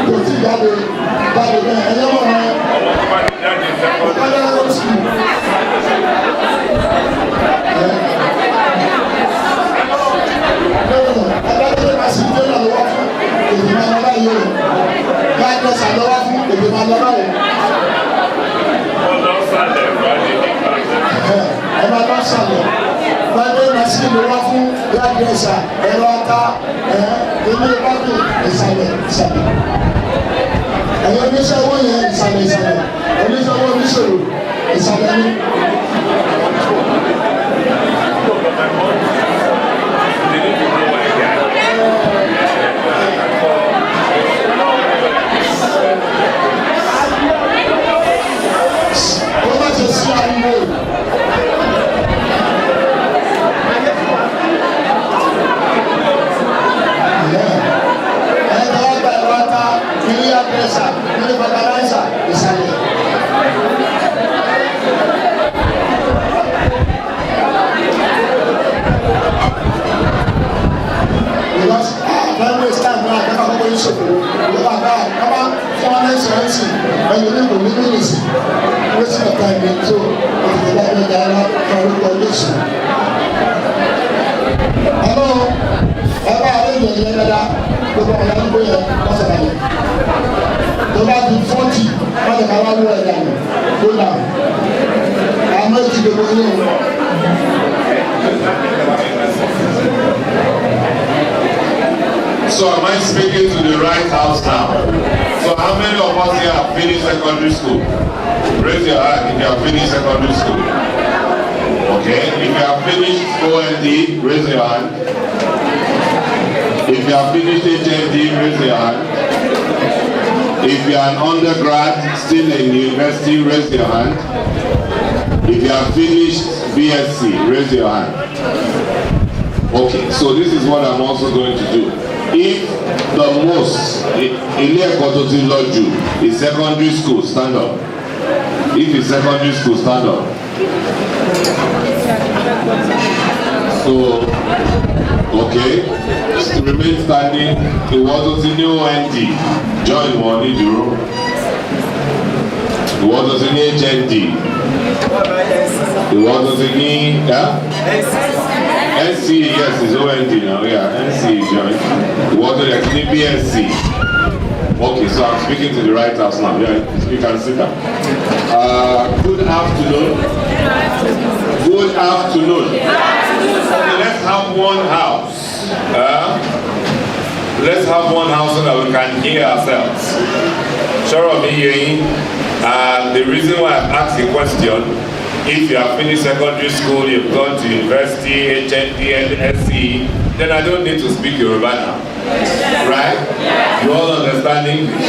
kò tí jáde bẹ́ẹ̀ ẹ̀yẹ́ mọ̀ ẹ́ ọ̀pọ̀lọpọ̀ ló sì. Adájọ́ máa sì dé lọ́wọ́ fún èdè máa lọ́wọ́ yìí o. Gáàdọ̀ sàlọ́wọ́ fún èdè máa lọ́wọ́ yìí. Ẹ máa lọ sàlọ̀. Báyọ̀ máa sì lọ́wọ́ fún gáàdọ̀ sà ẹ̀rọ ata ilé ìbájú ìsàlẹ̀. Ẹ̀yọ́ oníṣẹ́ owó yẹn ìsàlẹ̀. Oníṣẹ́ owó oníṣòro ìsàlẹ̀ ni. So am I speaking to the right house now? So how many of us here have finished secondary school? Raise your hand if you have finished secondary school. Okay, if you have finished OND, raise your hand. If you have finished HND, raise your hand. If you are an undergrad still in university, raise your hand. If you have finished BSc, raise your hand. Okay, so this is what I'm also going to do. If the most ilé ẹ̀kọ́ tó ti lọ jù is secondary school, stand up. If it's secondary school, stand up. So, okay, just remain standing. Ìwọ tó ti ní OND, join wọn ní dúró. Ìwọ tó ti ní HND. Ìwọ tó ti ní NC, yes, is OND now, yeah, NC is joined. What do you need BSc? Okay, so I'm speaking to the right house now. Yeah, you can sit down. Good afternoon. Good afternoon. Okay, let's have one house. Let's have one house so that we can hear ourselves. Sure of me hearing. The reason why I've asked the question, if you have finished secondary school, you've gone to university, HND, SC, then I don't need to speak Yoruba now. Right? You all understand English?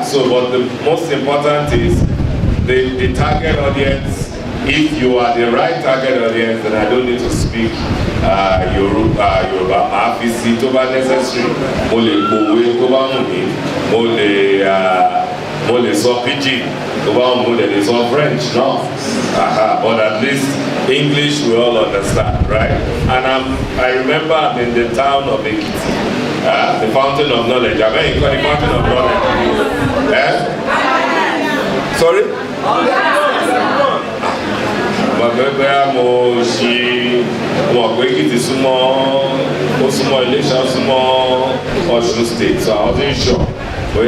So, but the most important is the target audience. If you are the right target audience, then I don't need to speak Yoruba. If it's necessary, mo lè sọ pidgin, mo lè sọ French, no. But at least English we all understand, right? And I remember I'm in the town of Ekiti, the fountain of knowledge. I mean, the fountain of knowledge. Sorry? Mo ṣe mo gbé Ekiti súnmọ́ Iléṣà súnmọ́ Ọ̀ṣun state, so I wasn't sure. So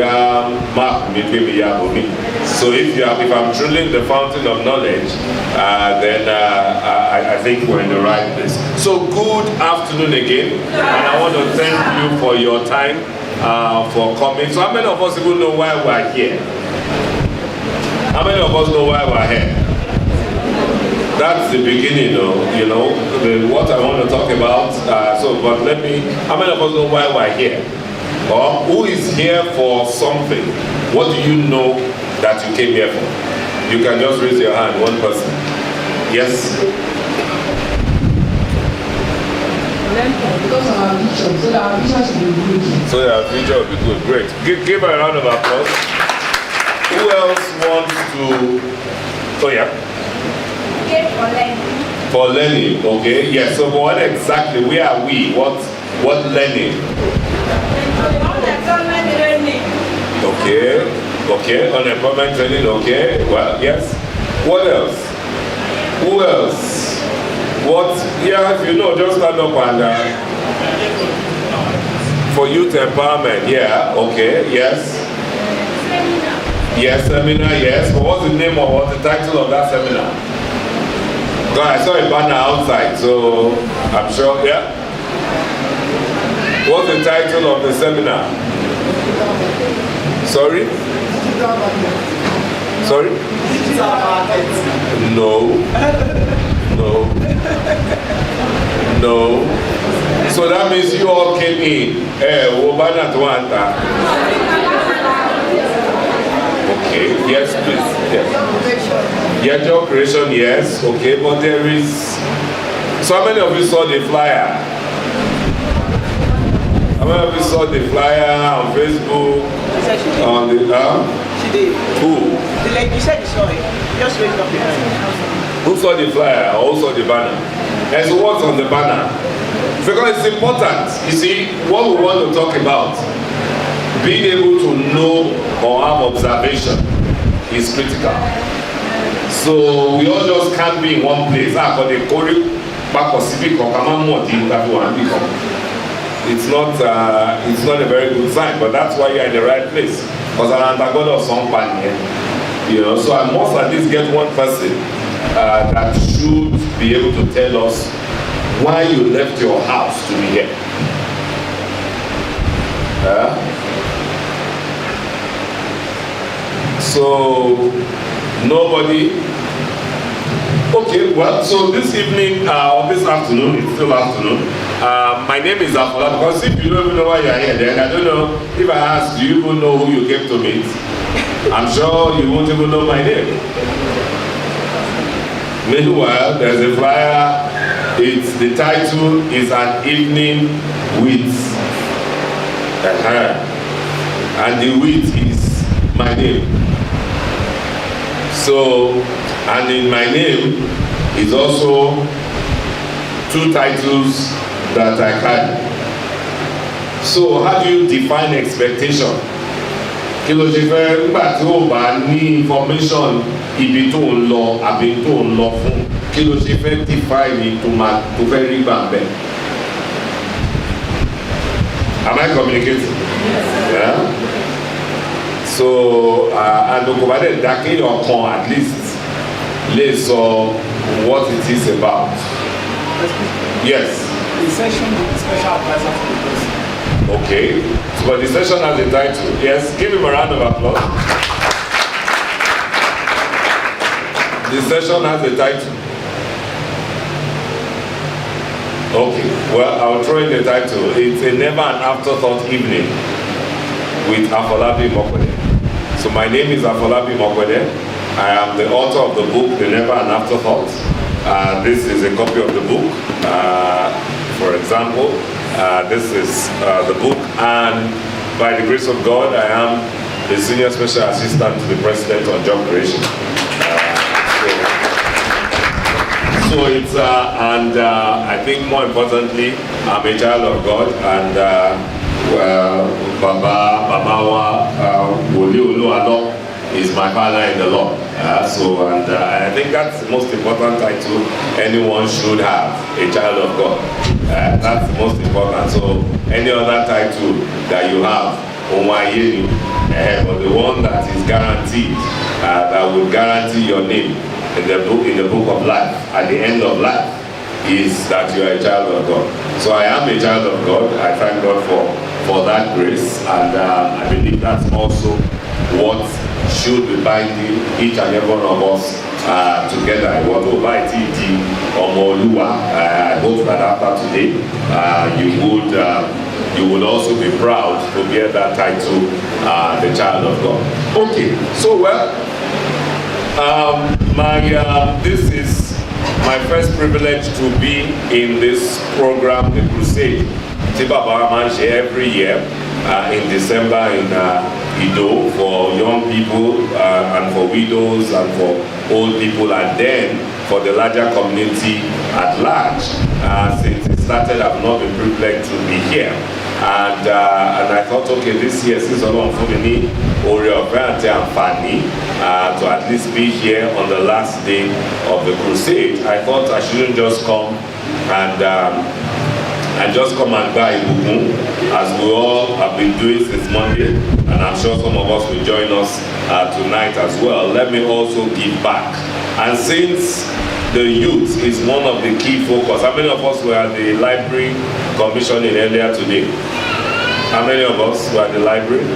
if I'm truly in the fountain of knowledge, then I think we're in the right place. So good afternoon again, and I want to thank you for your time, for coming. So how many of us even know why we're here? How many of us know why we're here? That's the beginning, what I want to talk about. But how many of us know why we're here? Or who is here for something? What do you know that you came here for? You can just raise your hand, one person. Yes? Because of our vision, so that our vision should be good. So that our future will be good. Great. Give her a round of applause. Who else wants to... Oh, yeah? Came for learning. For learning, okay? Yes, so what exactly, where are we? What learning? Okay, unemployment training, okay. Well, yes. What else? Who else? What, yeah, if you know, just stand up and, for youth empowerment, yeah, okay, yes. Yes, seminar, yes. But what's the name or what's the title of that seminar? God, I saw a banner outside, so I'm sure, yeah. What's the title of the seminar? Sorry? Sorry? No. No. No. So that means you all came in. Banner to enter. Okay, yes, please. Yes. Yeah, job creation, yes. Okay, but there is. So how many of you saw the flyer? How many of you saw the flyer on Facebook? On the She did. Who? The lady, you said you saw it. Just raised up your hand. Who saw the flyer? Who saw the banner? And so what's on the banner? Because it's important. You see, what we want to talk about, being able to know or have observation is critical. So we all just can't be in one place. It's not a very good sign, but that's why you're in the right place. Because an antagonist of some pan here, you know. So I must at least get one person that should be able to tell us why you left your house to be here. So nobody. Okay, well, so this evening or this afternoon, it's still afternoon. My name is Afola, because if you don't even know why you are here, then I don't know if I ask, do you even know who you came to meet? I'm sure you won't even know my name. Meanwhile, there's a flyer. The title is An Evening with, and the with is my name. So, and in my name is also two titles that I carry. So, how do you define expectation? Kí ló ṣe fẹ́ nígbà tí ó bá ní information ibi tó ń lọ àbí tó ń lọ fún, kí ló ṣe fẹ́ define tó fẹ́ rí gbà bẹ́ẹ̀? Am I communicating? Yeah? So, and Okobade Dake Okon at least lè sọ what it is about. Yes. The session with the special advisor for the person. Okay, so but the session has a title. Yes, give him a round of applause. The session has a title. Okay, well, I'll throw in the title. It's a never an afterthought evening with Afolabi Mokwede. So my name is Afolabi Mokwede. I am the author of the book, The Never an Afterthought. This is a copy of the book. For example, this is the book, and by the grace of God, I am the Senior Special Assistant to the President on Job Creation. So it's, and I think more importantly, I'm a child of God, and Babawa, Olu Alo is my father in the Lord. And I think that's the most important title anyone should have, a child of God. That's the most important. So any other title that you have, but the one that is guaranteed, that will guarantee your name in the book of life, at the end of life, is that you are a child of God. So I am a child of God. I thank God for that grace, and I believe that's also what should be binding each and every one of us together. I hope that after today you would also be proud to bear that title, the child of God. Okay, so well, this is my first privilege to be in this program, the Crusade. Baba Manche every year in December in Ido for young people and for widows and for old people, and then for the larger community at large. Since it started, I've not been privileged to be here. And I thought, okay, this year, since Olu Foundation, to at least be here on the last day of the crusade, I thought I shouldn't just come and just come and buy Ibugun, as we all have been doing since Monday, and I'm sure some of us will join us tonight as well. Let me also give back. And since the youth is one of the key focus, how many of us were at the library commissioning earlier today? How many of us were at the library?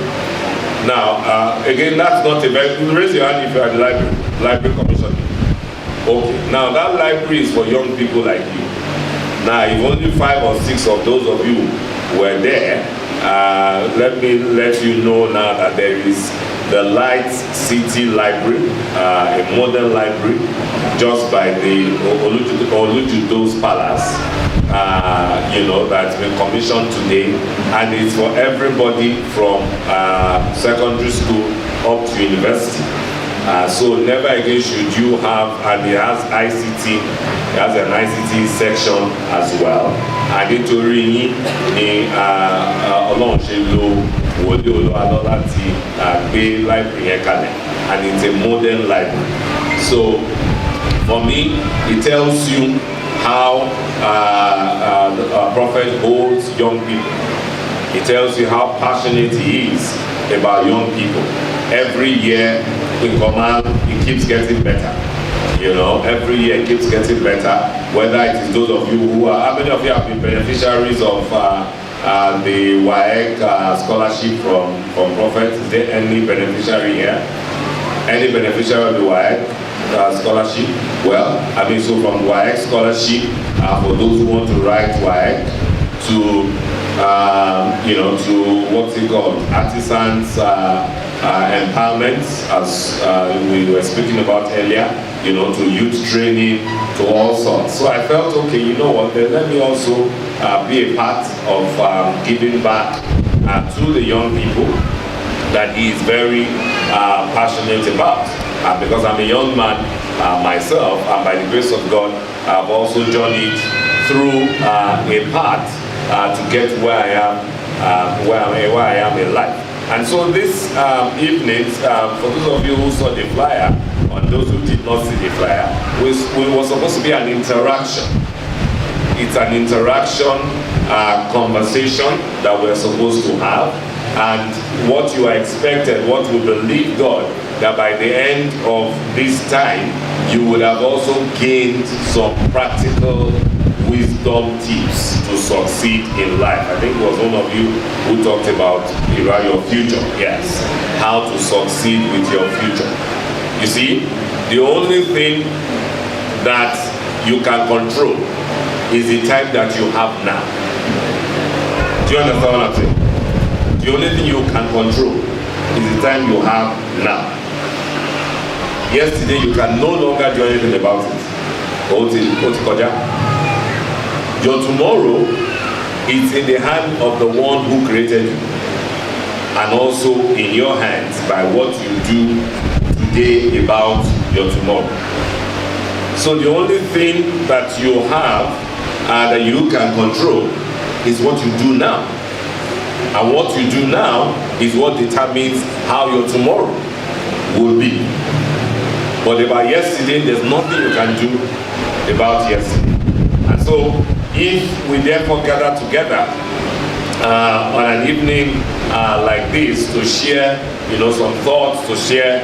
Now, again, that's not a very, raise your hand if you're at the library commissioning. Okay, now that library is for young people like you. Now, if only 5 or 6 of those of you were there, let me let you know now that there is the Light City Library, a modern library, just by the Olujudo's Palace, that's been commissioned today, and it's for everybody from secondary school up to university. So never again should you have, and it has ICT, it has an ICT section as well. And nítorí yín ni Ọlọ́run ṣe lo Olu Alo láti gbé library yẹn kalẹ̀, and it's a modern library. So for me, it tells you how the prophet holds young people. It tells you how passionate he is about young people. Every year in command, it keeps getting better. Every year it keeps getting better. Whether it is those of you who are, how many of you have been beneficiaries of the WAEC scholarship from Prophet? Is there any beneficiary here? Any beneficiary of the WAEC scholarship? Well, so from WAEC scholarship, for those who want to write WAEC, to what's it called, artisans empowerment, as we were speaking about earlier, to youth training, to all sorts. So I felt, okay, you know what, then let me also be a part of giving back to the young people that he is very passionate about. Because I'm a young man myself, and by the grace of God, I've also journeyed through a path to get where I am in life. And so this evening, for those of you who saw the flyer, and those who did not see the flyer, was supposed to be an interaction. It's an interaction conversation that we're supposed to have, and what you are expected, what we believe God, that by the end of this time, you would have also gained some practical wisdom tips to succeed in life. I think it was one of you who talked about your future. Yes, how to succeed with your future. You see, the only thing that you can control is the time that you have now. Do you understand what I'm saying? The only thing you can control is the time you have now. Yesterday you can no longer do anything about it. Your tomorrow is in the hand of the one who created you, and also in your hands by what you do today about your tomorrow. So the only thing that you have that you can control is what you do now. And what you do now is what determines how your tomorrow will be. But about yesterday, there's nothing you can do about yesterday. And so if we therefore gather together on an evening like this to share, some thoughts, to share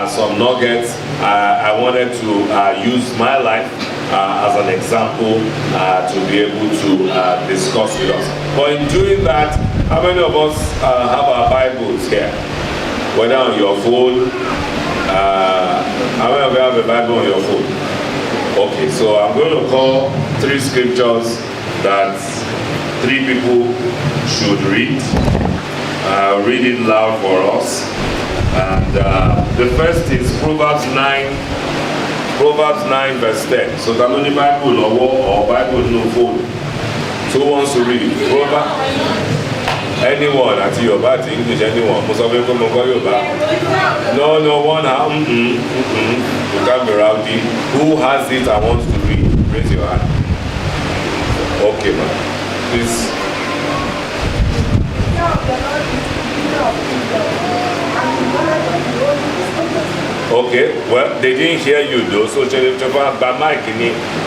some nuggets, I wanted to use my life as an example to be able to discuss with us. But in doing that, how many of us have our Bibles here? Whether on your phone, how many of you have a Bible on your phone? Okay, so I'm going to call 3 scriptures that 3 people should read. Read it loud for us. And the first is Proverbs 9 verse 10. So that only Bible or Bible no phone. So who wants to read it? Anyone at Yoruba, at English, anyone. Most of them come Yoruba. No, one. You can't be rowdy. Who has it and wants to read? Raise your hand. Okay, man. Please. Okay, well, they didn't hear you though, so by mic,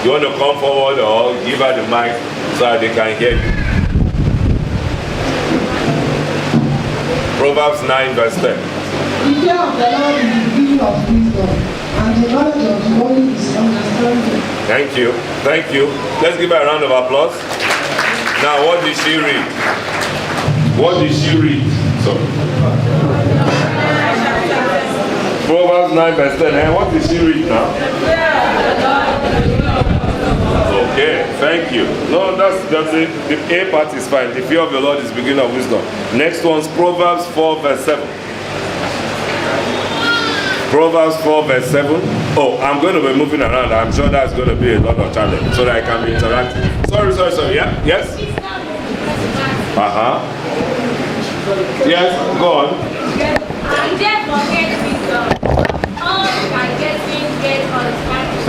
you want to come forward or give her the mic so that they can hear you. Proverbs 9 verse 10. The fear of the Lord is the beginning of wisdom, and the knowledge of the Holy is understanding. Thank you. Thank you. Let's give her a round of applause. Now, what did she read? What did she read? Sorry. Proverbs 9 verse 10. And what did she read now? Okay, thank you. No, that's the A part is fine. The fear of the Lord is the beginning of wisdom. Next one's Proverbs 4 verse 7. Proverbs 4 verse 7. Oh, I'm going to be moving around. I'm sure that's going to be a lot of challenge so that I can be interactive. Sorry. Yeah? Yes? Yes, go on. And therefore get wisdom. All by getting get understanding.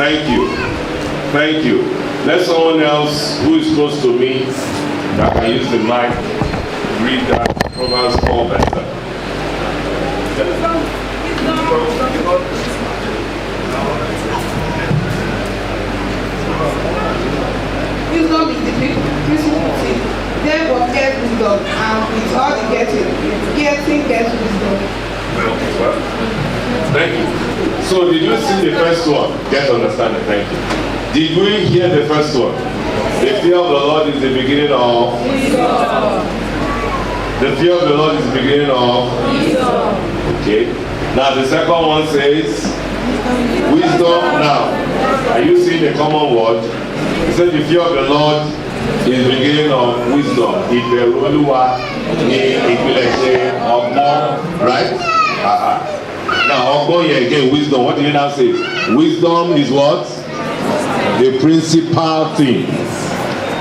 Thank you. Let someone else who is close to me that can use the mic read that Proverbs 4 verse 7. Wisdom is the principal thing. Therefore get wisdom, and with all the getting get wisdom. Well, thank you. So did you see the first one? Get understanding. Thank you. Did we hear the first one? The fear of the Lord is the beginning of wisdom. The fear of the Lord is the beginning of wisdom. Okay. Now the second one says wisdom. Now, are you seeing the common word? It says the fear of the Lord is the beginning of wisdom. Ìbẹ̀rù Olúwa ni ìpilẹ̀ṣẹ̀ ọgbọ́n, right? Now, ọgbọ́n here again, wisdom. What do you now say? Wisdom is what? The principal thing.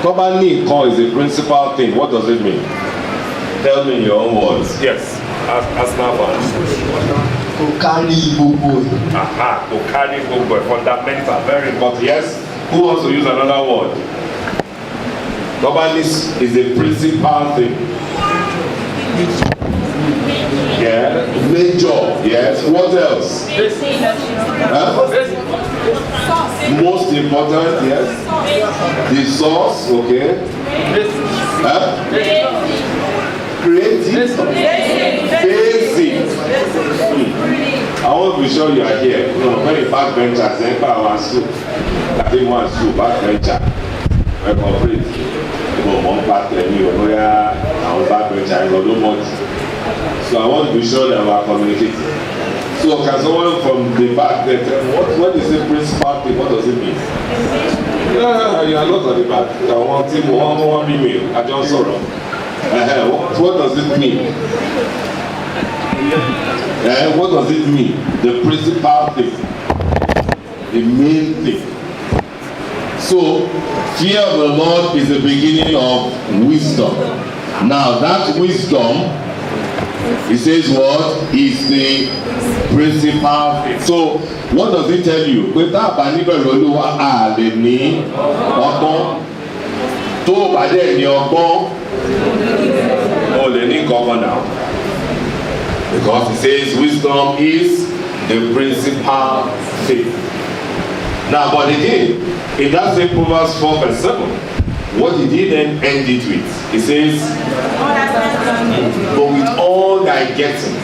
Tọ́ba is the principal thing. What does it mean? Tell me in your own words. Yes. Ask now. To carry gbogbo. To carry gbogbo. Fundamental, very important. Yes. Who wants to use another word? Tọ́ba is the principal thing. Yeah. Major. Yes. What else? Most important. Yes. The source. Okay. Creative. Basic. I want to be sure you are here. You know, when the backbenchers enter our school, I think one school backbencher. We cooperate. One part of me, our backbencher, no much. So I want to be sure that we are communicating. So can someone from the back there tell me what is the principal thing? What does it mean? Yeah, you are not on the back. I want him one email. I just saw it. What does it mean? What does it mean? The principal thing. The main thing. So, fear of the Lord is the beginning of wisdom. Now, that wisdom, it says what? Is the principal thing. So, what does it tell you? Pé tá a bá níbẹ̀rù Olúwa a lè ní ọgbọ́n. Tó o bá dẹ̀ ní ọgbọ́n, o lè ní nǹkan now. Because it says wisdom is the principal thing. Now, but again, in that same Proverbs 4 verse 7, what did he then end it with? He says, but with all thy getting,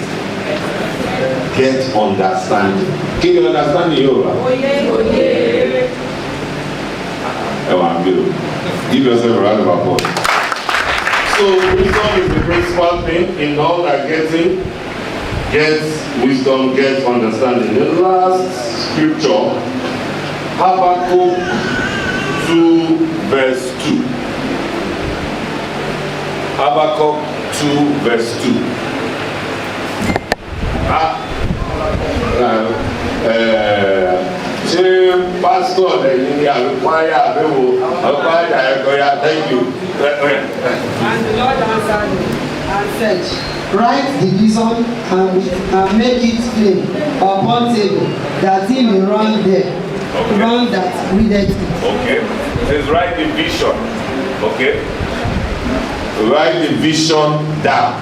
get understanding. Can you understand the Yoruba? Give yourself a round of applause. So wisdom is the principal thing. In all thy getting, get wisdom, get understanding. The last scripture, Habakkuk 2 verse 2. Habakkuk 2 verse 2. Ṣé pásítọ̀ lẹ́yìn ní àlùkwáyà àbẹ̀wò àlùkwáyà ẹ̀kọ́ ya thank you. And the Lord answered me, I and said, write the vision and make it plain upon table, that he may run there. Okay. Run that readeth it. Okay. It says write the vision. Okay. Write the vision down.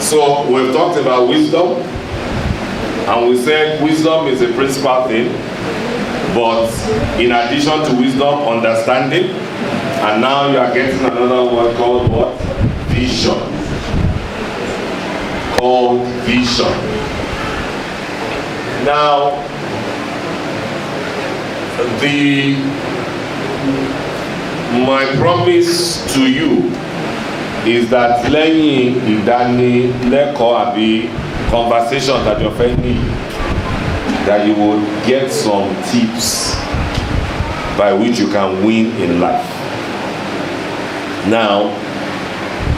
So we've talked about wisdom, and we said wisdom is a principal thing, but in addition to wisdom, understanding, and now you are getting another word called what? Vision. Called vision. Now, my promise to you is that lẹ́yìn ìdánilẹ́kọ̀ọ́ àbí conversation that you're finding, that you will get some tips by which you can win in life. Now,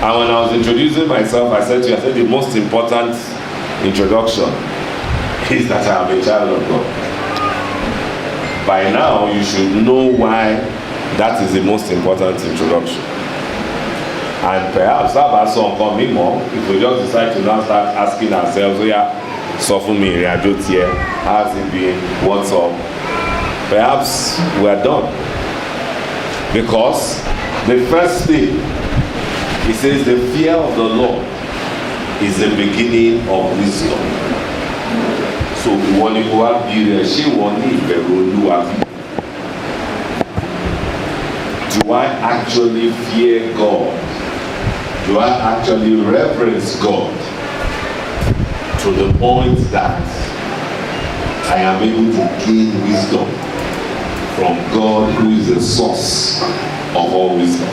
and when I was introducing myself, I said the most important introduction is that I am a child of God. By now, you should know why that is the most important introduction. And perhaps about some coming more, if we just decide to now start asking ourselves, oh yeah, suffer me, here, how's it been, what's up? Perhaps we are done. Because the first thing, it says the fear of the Lord is the beginning of wisdom. So when you go out here, she won't need the Olu. Do I actually fear God? Do I actually reverence God to the point that I am able to gain wisdom from God, who is the source of all wisdom?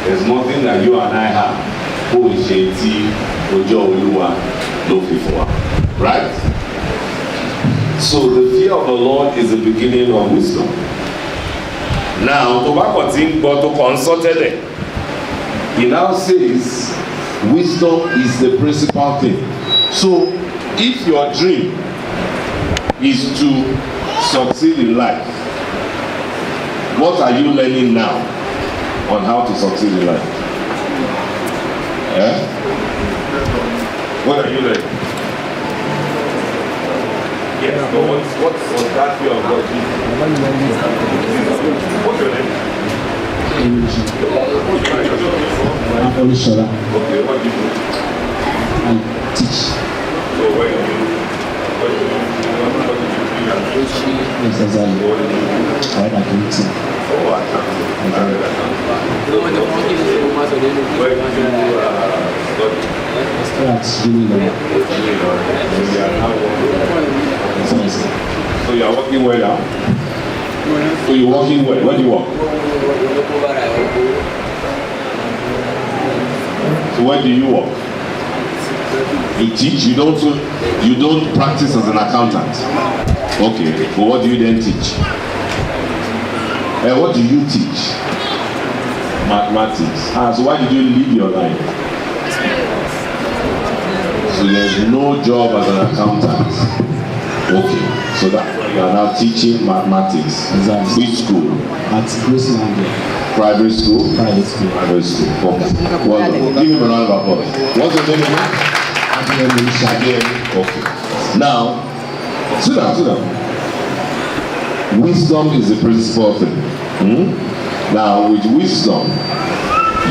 There's nothing that you and I have who is right? So the fear of the Lord is the beginning of wisdom. Now, tobacco thing, but to consult it. He now says, wisdom is the principal thing. So, if your dream is to succeed in life, what are you learning now on how to succeed in life? Eh? What are you learning? Yes, but what's that fear of God? What's your name? Olu Alo. Okay, what do you do? I teach. So what do you do? What do you do? Yes, exactly. What do you do? I write accounting. Oh, accounting. Where do you study? That's really low. So you are working well now? So you're working well. Where do you work? So where do you work? You teach? You don't practice as an accountant? Okay. But what do you then teach? What do you teach? Mathematics. So why did you leave your life? So there's no job as an accountant. Okay, so that you are now teaching mathematics. Exactly. Which school? At Grace Land. Private school? Private school. Private school. Okay. Well, give him a round of applause. What's your name again? Okay. Now, sit down. Wisdom is the principal thing. Now, with wisdom,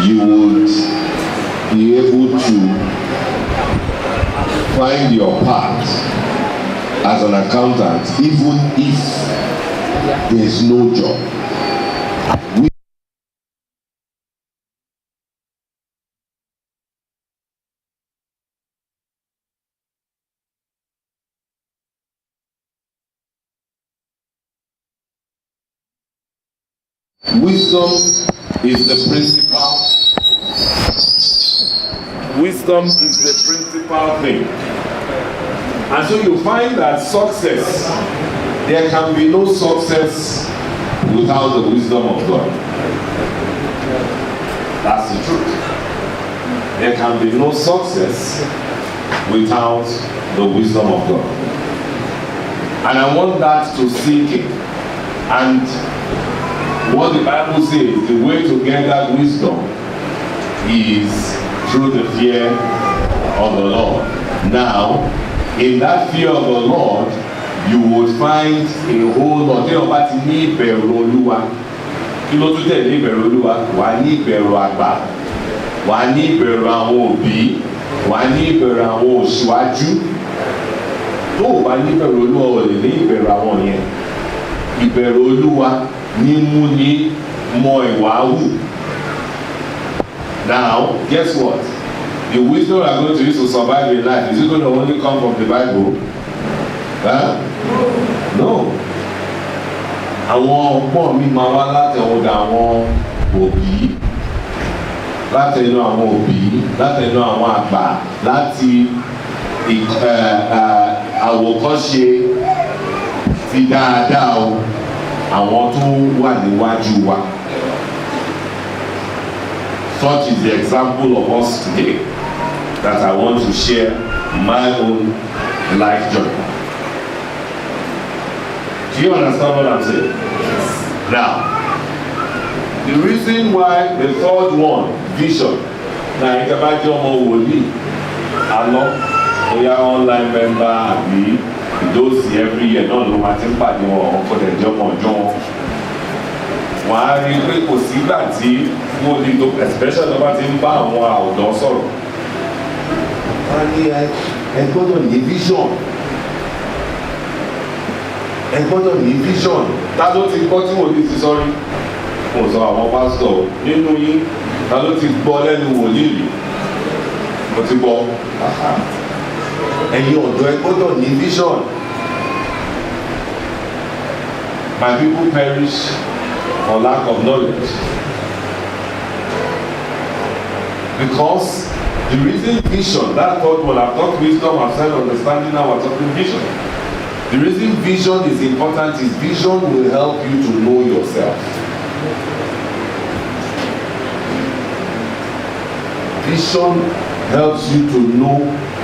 you would be able to find your path as an accountant, even if there's no job. Wisdom is the principal. Wisdom is the principal thing. And so you find that success, there can be no success without the wisdom of God. That's the truth. There can be no success without the wisdom of God. And I want that to sink in. And what the Bible says, the way to get that wisdom is through the fear of the Lord. Now, in that fear of the Lord, you would find a whole lot. Tí o bá ti ní ìbẹ̀rù Olúwa, kí ló tún tẹ̀lé ìbẹ̀rù Olúwa? Wà á ní ìbẹ̀rù àgbà, wà á ní ìbẹ̀rù àwọn òbí, wà á ní ìbẹ̀rù àwọn òṣìwájú. Tó o bá ní ìbẹ̀rù Olúwa, o lè ní ìbẹ̀rù àwọn yẹn. Ìbẹ̀rù Olúwa ní mú ní mọ ìwà hù. Now, guess what? The wisdom we are going to use to survive in life, is it going to only come from the Bible? Huh? No. Àwọn ọgbọ́n mi máa wá láti ọ̀dọ̀ àwọn òbí, láti ẹnu àwọn òbí, láti ẹnu àwọn àgbà, láti àwòkọ́ṣe ti dáadáa o, àwọn tó wà níwájú wa. Such is the example of us today that I want to share my own life journey. Do you understand what I'm saying? Now, the reason why the third one, vision, now it's about your wòlíì, àlọ́, bóyá online member àbí ìdóòsì every year náà ló máa ti ń pàdé wọn ọkọ̀dẹ̀ jọmọ̀ ọjọ́ wọn. Wọ́n á rí i pé kò sígbà tí wọ́n lè tó especially tó bá ti ń bá àwọn àwùjọ sọ̀rọ̀. Wọ́n á ní ẹ gbọ́dọ̀ ní vision. Ẹ gbọ́dọ̀ ní vision. Ta ló ti gbọ́ tí wòlíì ti sọ́rí? Mo sọ àwọn pásítọ̀ nínú yín. Ta ló ti gbọ́ lẹ́nu wòlíì rí? Mo ti gbọ́. Ẹ̀yin ọ̀dọ́ ẹ gbọ́dọ̀ ní vision. My people perish for lack of knowledge. Because the reason vision, that third one, I've talked wisdom, I've said understanding, now we're talking vision. The reason vision is important is vision will help you to know yourself. Vision helps you to know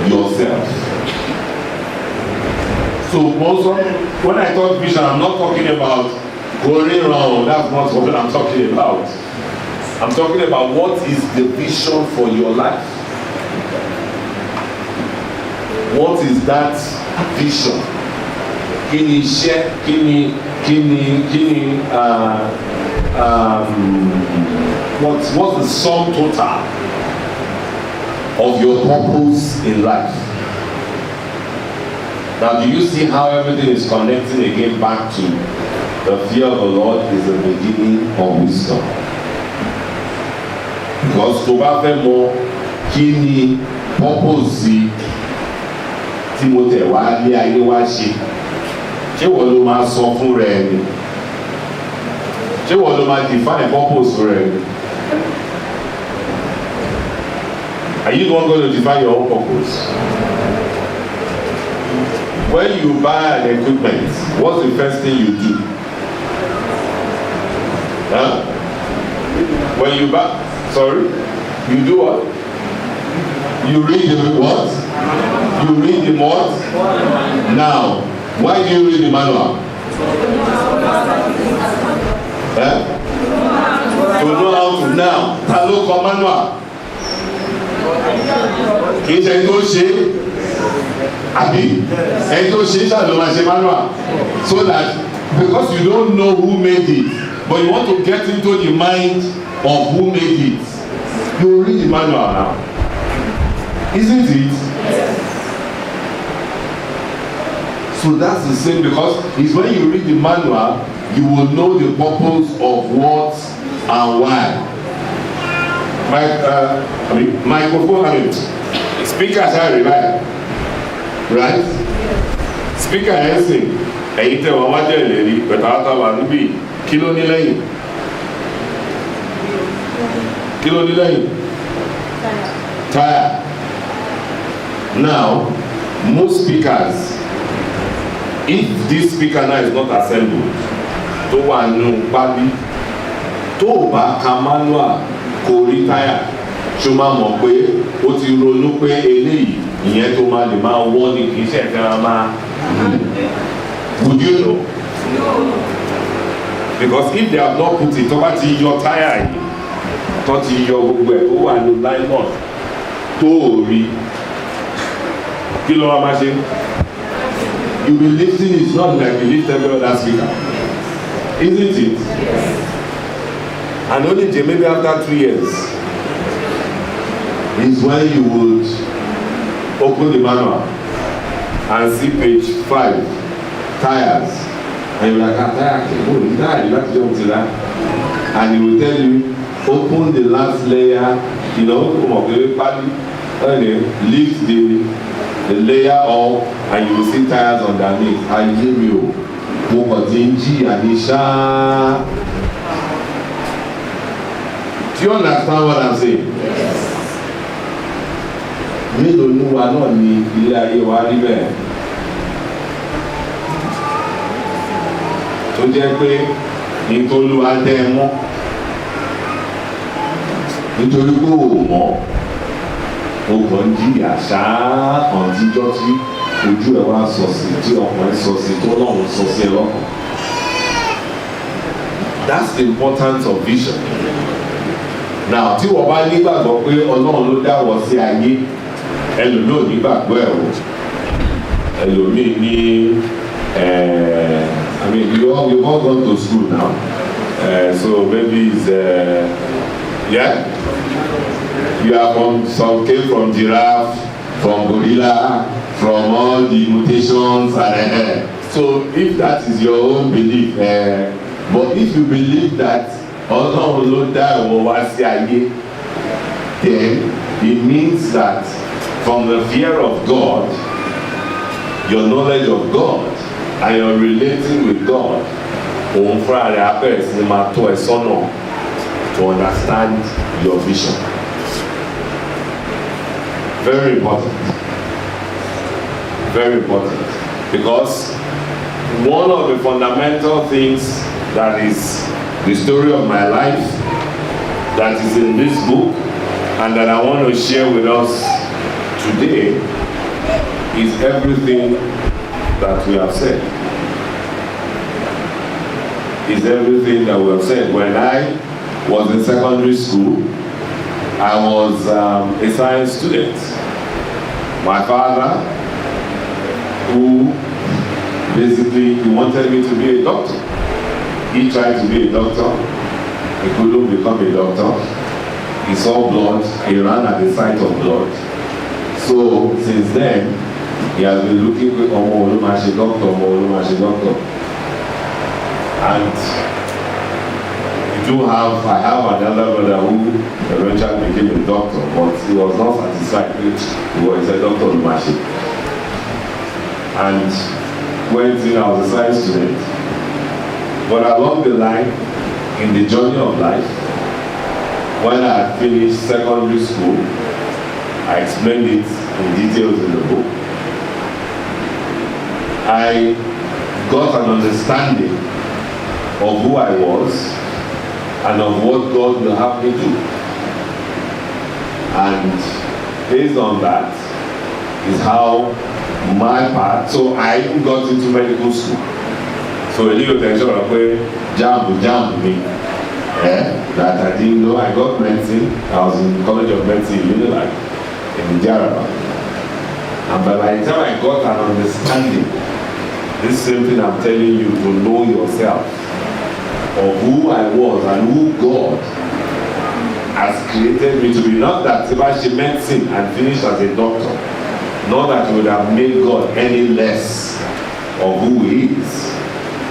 yourself. So also, when I talk vision, I'm not talking about going around. That's not what I'm talking about. I'm talking about what is the vision for your life. What is that vision? What's the sum total of your purpose in life? Now, do you see how everything is connecting again back to the fear of the Lord is the beginning of wisdom? Because tó bá fẹ́ mọ̀ kí ni purpose tí mo tẹ̀ wá lé ayé wá ṣe, ṣé wọ́n ló máa sọ fún rẹ̀ ni? Ṣé wọ́n ló máa define purpose fún rẹ̀ ni? Are you the one going to define your own purpose? When you buy an equipment, what's the first thing you do? Huh? When you buy, sorry, you do what? You read the what? You read the what? Now, why do you read the manual? Eh? To know how to now. Ta ló kọ manual. Kì í ṣe tó ṣe àbí ẹni tó ṣe ṣàlọ́ máa ṣe manual, so that because you don't know who made it but you want to get into the mind of who made it, you read the manual now, isn't it? So that's the same, because it's when you read the manual you will know the purpose of what and why. Microphone, speaker sorry, right? Speaker ẹ̀ sìn, ẹ̀yin tẹ̀ wọ́n wájú ẹ̀ lérí pẹ̀tà àtàwà níbí, kí ló ní lẹ́yìn? Kí ló ní lẹ́yìn? Tire. Now, most speakers, if this speaker now is not assembled, tó wà nù pábí, tó o bá ka manual kò rí tire, ṣó máa mọ̀ pé ó ti ronú pé eléyìí ìyẹn tó máa lè máa wọ́ ní kì í ṣe ẹ̀fẹ́ máa would you know? Because if they have not put it, tó bá ti yọ táyà yìí, tó ti yọ gbogbo ẹ̀ tó wà ní nylon tó ò rí, kí ló wá máa ṣe? You be lifting it not like you lift every other speaker, isn't it? And only maybe after 3 years is when you would open the manual and see page 5, tires, and you're like, tire, you like to jump to that, and he will tell you, open the last layer, you know, lift the layer up, and you will see tires underneath. I give you Mokotinji Anisha. Do you understand what I'm saying? Yes. Mélòó ní wa náà ni ilé ayé wa rí bẹ́ẹ̀? Tó jẹ́ pé Olúwa dẹ́ ẹ mọ́ nítorí pé ò mọ́, o kàn ń jìyà ṣáá àtijọ́ tí ojú ẹ̀ wá sọ sí, tí ọkùnrin sọ sí, tó lọ́run sọ sí ẹ lọ́kàn. That's the importance of vision. Now, tí wọ́n bá nígbàgbọ́ pé Ọlọ́run ló dá wọ́ sí ayé, ẹlòmíì ò nígbàgbọ́ ẹ̀ o. Ẹlòmíì ní I mean, we've all gone to school now, so maybe it's yeah. You are some came from giraffe, from gorilla, from all the mutations and so if that is your own belief, but if you believe that Ọlọ́run ló dá ìwọ wá sí ayé, then it means that from the fear of God, your knowledge of God, and your relating with God, òun fúnra rẹ̀ á bẹ̀rẹ̀ sí máa tọ́ ẹ sọ́nà to understand your vision. Very important. Very important. Because one of the fundamental things that is the story of my life that is in this book and that I want to share with us today is everything that we have said. Is everything that we have said. When I was in secondary school, I was a science student. My father, who basically he wanted me to be a doctor. He tried to be a doctor. He couldn't become a doctor. He saw blood. He ran at the sight of blood. So since then, he has been looking for Olu Alo doctor. And I have another brother who eventually became a doctor, but he was not satisfied with he was a doctor of machine. And went in, I was a science student. But along the line, in the journey of life, when I had finished secondary school, I explained it in details in the book. I got an understanding of who I was and of what God will have me do. And based on that is how my part, so I even got into medical school. So a little attention of where jam me. That I didn't know. I got medicine. I was in College of Medicine in Unilag, in Jaraba. And by the time I got an understanding, this same thing I'm telling you, to know yourself, of who I was and who God has created me to be. Not that if I should medicine and finish as a doctor, not that it would have made God any less of who He is.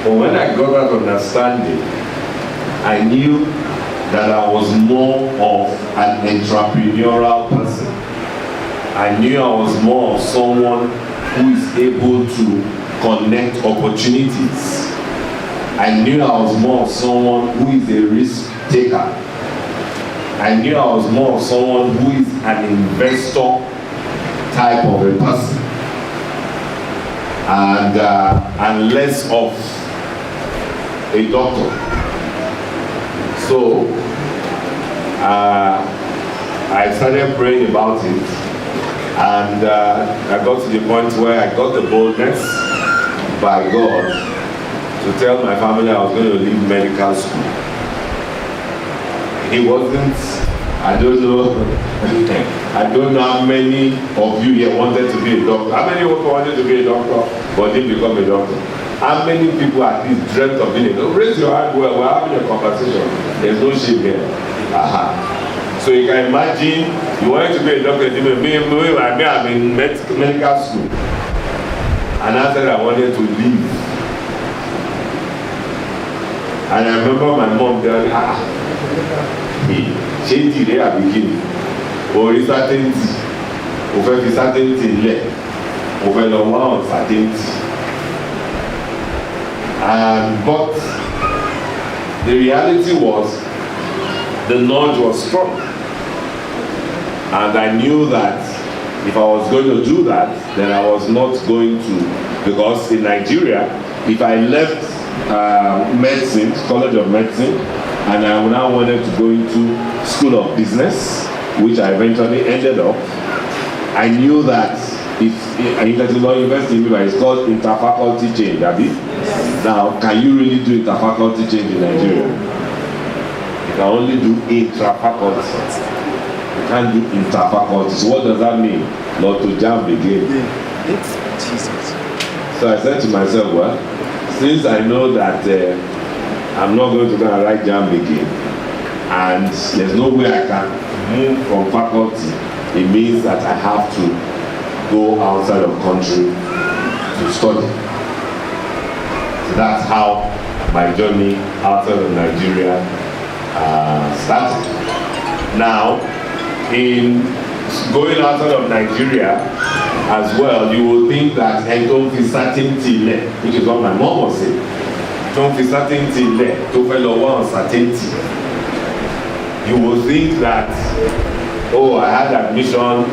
But when I got that understanding, I knew that I was more of an entrepreneurial person. I knew I was more of someone who is able to connect opportunities. I knew I was more of someone who is a risk taker. I knew I was more of someone who is an investor type of a person. And less of a doctor. So I started praying about it, and I got to the point where I got the boldness by God to tell my family I was going to leave medical school. It wasn't, I don't know, I don't know how many of you here wanted to be a doctor. How many people wanted to be a doctor but didn't become a doctor? How many people at least dreamt of being a doctor? Raise your hand, we're having a conversation. There's no shame here. So you can imagine, you wanted to be a doctor, I'm in medical school. And I said I wanted to leave. And I remember my mom telling me, ṣé ìdílé àbíkí orí certainty o fẹ́ fi certainty lẹ̀ o fẹ́ lọ wá uncertainty. But the reality was the nudge was strong, and I knew that if I was going to do that, then I was not going to, because in Nigeria, if I left medicine, College of Medicine, and I now wanted to go into School of Business, which I eventually ended up, I knew that university, it's called interfaculty change, Abi? Now, can you really do interfaculty change in Nigeria? You can only do intrafaculty. You can't do interfaculty. So what does that mean? Not to jam again. So I said to myself, well, since I know that I'm not going to go and write jam again, and there's no way I can move from faculty, it means that I have to go outside of country to study. So that's how my journey outside of Nigeria started. Now, in going outside of Nigeria as well, you will think that I don't feel certainty there, which is what my mom was saying. Don't feel certainty there, to follow uncertainty. You will think that, oh, I had admission,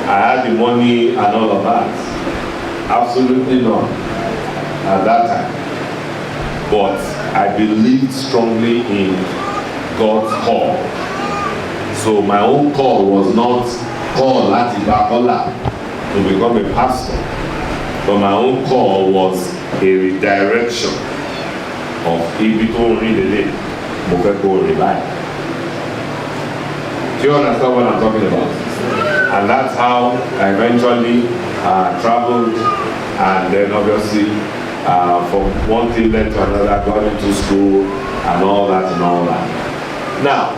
I had the money and all of that. Absolutely not at that time. But I believed strongly in God's call. So my own call was not call Latibakola to become a pastor, but my own call was a redirection of Ibito Ridele Mofeko Revive. Do you understand what I'm talking about? And that's how I eventually traveled, and then obviously from one thing led to another, got into school and all that and all that. Now,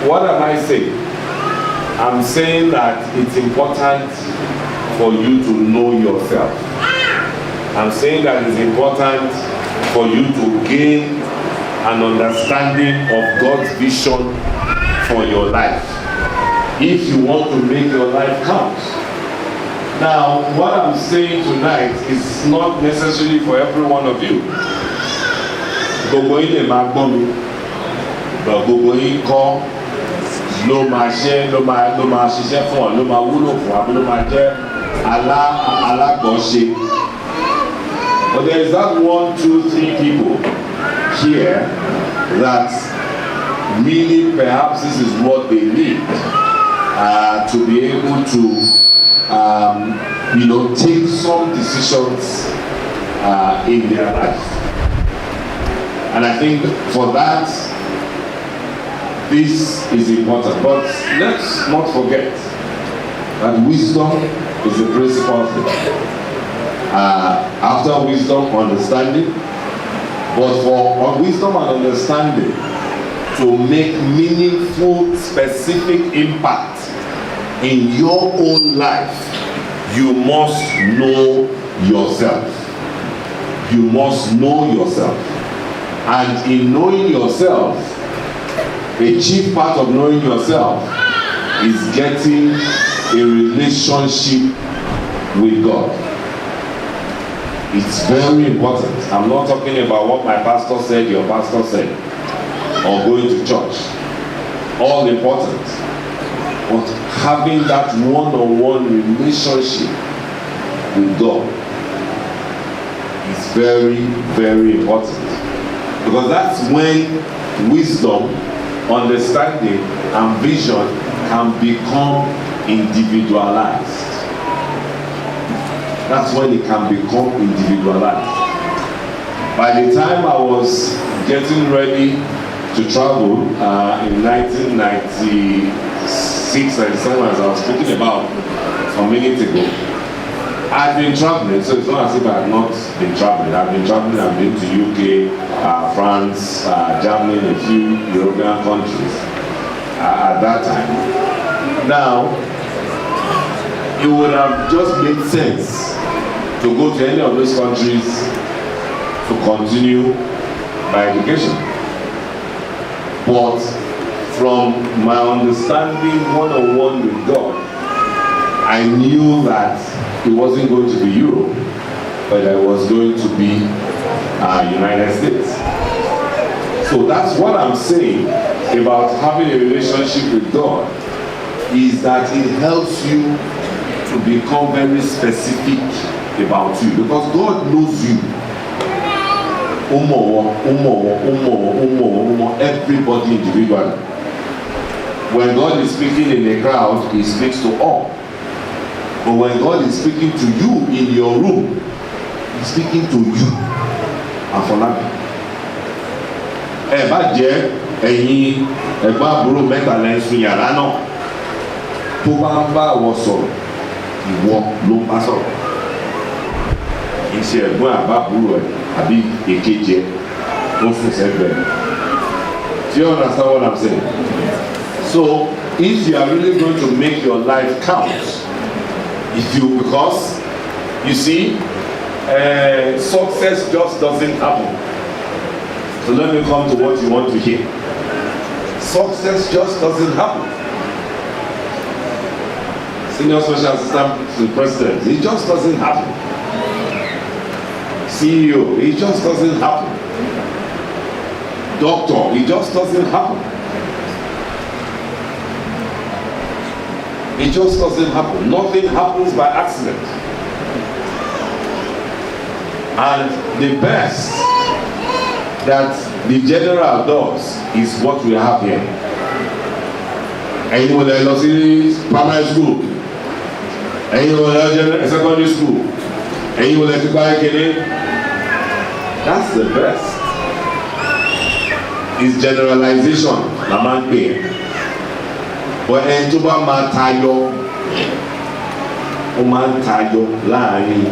what am I saying? I'm saying that it's important for you to know yourself. I'm saying that it's important for you to gain an understanding of God's vision for your life, if you want to make your life count. Now, what I'm saying tonight is not necessarily for every one of you. Gbogbo yín lè máa gbọ́ mi, but gbogbo yín kọ́ ló máa ṣiṣẹ́ fún ọ, ló máa wúlò fún wa, ló máa jẹ́ alágbọ̀ọ́ṣe. But there is that 1, 2, 3 people here that really perhaps this is what they need to be able to take some decisions in their life. And I think for that, this is important. But let's not forget that wisdom is the principal thing. After wisdom, understanding. But for wisdom and understanding to make meaningful, specific impact in your own life, you must know yourself. You must know yourself. And in knowing yourself, a chief part of knowing yourself is getting a relationship with God. It's very important. I'm not talking about what my pastor said, your pastor said, or going to church. All important. But having that one-on-one relationship with God is very, very important. Because that's when wisdom, understanding, and vision can become individualized. That's when it can become individualized. By the time I was getting ready to travel in 1996 and 97, as I was speaking about a minute ago, I've been traveling, so it's not as if I have not been traveling. I've been traveling, I've been to UK, France, Germany, a few European countries at that time. Now, it would have just made sense to go to any of those countries to continue my education. But from my understanding one-on-one with God, I knew that it wasn't going to be Europe, but it was going to be United States. So that's what I'm saying about having a relationship with God, is that it helps you to become very specific about you, because God knows you. Everybody individually. When God is speaking in a crowd, He speaks to all. But when God is speaking to you in your room, He's speaking to you. Afọlábí. Ẹ bá jẹ́ ẹ̀yin ẹ̀gbọ́n àbúrò mẹ́ta lẹ́sùn yàrá náà. Tó bá ń bá àwọ̀ sọ̀rọ̀, ìwọ ló ń bá sọ̀rọ̀. Kì í ṣe ẹ̀gbọ́n àbábúrò ẹ̀ àbí èkejì ẹ̀ ló fún sẹ́gbẹ̀ẹ́. Do you understand what I'm saying? So, if you are really going to make your life count, because you see, success just doesn't happen. So let me come to what you want to hear. Success just doesn't happen. Senior Special Assistant to the President, it just doesn't happen. CEO, it just doesn't happen. Doctor, it just doesn't happen. It just doesn't happen. Nothing happens by accident. And the best that the general does is what we have here. Ẹ̀yin wo lẹ lọ sí primary school? Ẹ̀yin wo lẹ lọ secondary school? Ẹ̀yin wo lẹ ti parí kéde? That's the best. It's generalization la máa ń pè é. But ẹni tó bá máa tayọ, ó máa ń tayọ láàrin